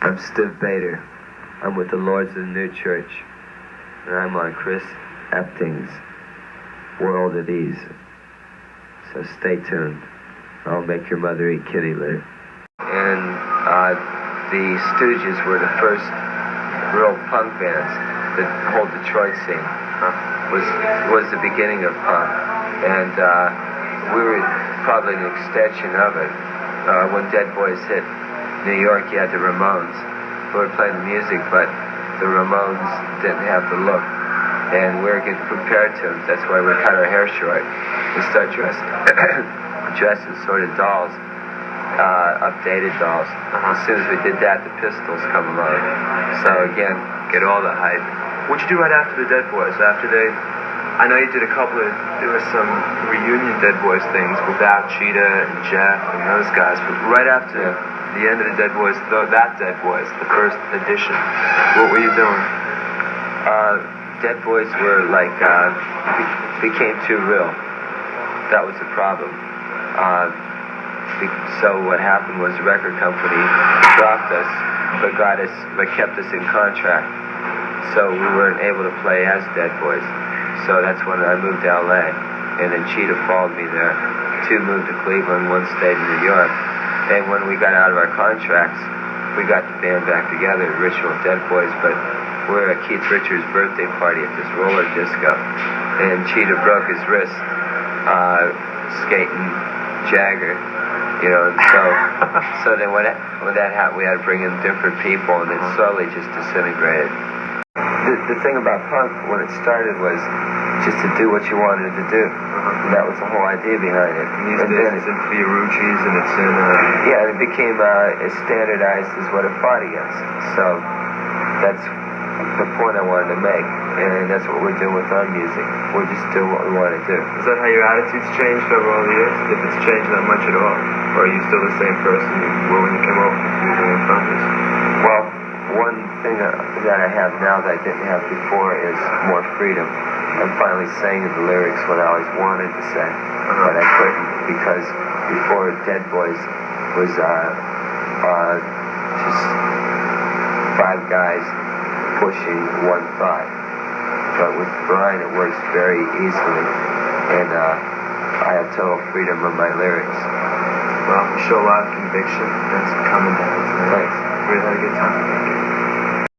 I'm Stiv Bator. I'm with the Lords of the New Church, and I'm on Chris Epting's World at Ease. So stay tuned. I'll make your mother eat kitty litter. And the Stooges were the first real punk bands. The whole Detroit scene was the beginning of punk, and we were probably an extension of it. When Dead Boys hit New York, you had the Ramones who were playing the music, but the Ramones didn't have the look, and we were getting compared to them. That's why we cut our hair short. We start dressing sort of dolls, updated dolls. As soon as we did that, the Pistols come along. So again, get all the hype. What'd you do right after the Dead Boys? After they, I know you did there were some reunion Dead Boys things without Cheetah and Jeff and those guys, but right after the end of the Dead Boys, that Dead Boys, the first edition, what were you doing? Dead Boys were like, became too real. That was the problem. So what happened was the record company dropped us, but kept us in contract. So we weren't able to play as Dead Boys. So that's when I moved to LA, and then Cheetah followed me there. Two moved to Cleveland, one stayed in New York. And when we got out of our contracts, we got the band back together, Original Dead Boys, but we were at Keith Richards' birthday party at this roller disco, and Cheetah broke his wrist skating Jagger, you know. So then when that happened, we had to bring in different people, and it slowly just disintegrated. The thing about punk when it started was just to do what you wanted to do. That was the whole idea behind it. And these days it's in Fiorucci's and it's in... Yeah, it became as standardized as what it fought against. So that's the point I wanted to make. And that's what we're doing with our music. We're just doing what we want to do. Is that how your attitude's changed over all the years? If it's changed that much at all? Or are you still the same person you were when you came over from doing Frontiers? Well, one thing that I have now that I didn't have before is more freedom. I'm finally saying the lyrics what I always wanted to say, but I couldn't, because before Dead Boys was just five guys pushing one thought. But with Brian it works very easily, and I have total freedom of my lyrics. Well, you show a lot of conviction. Thanks for coming down tonight. Thanks. We really had a good time.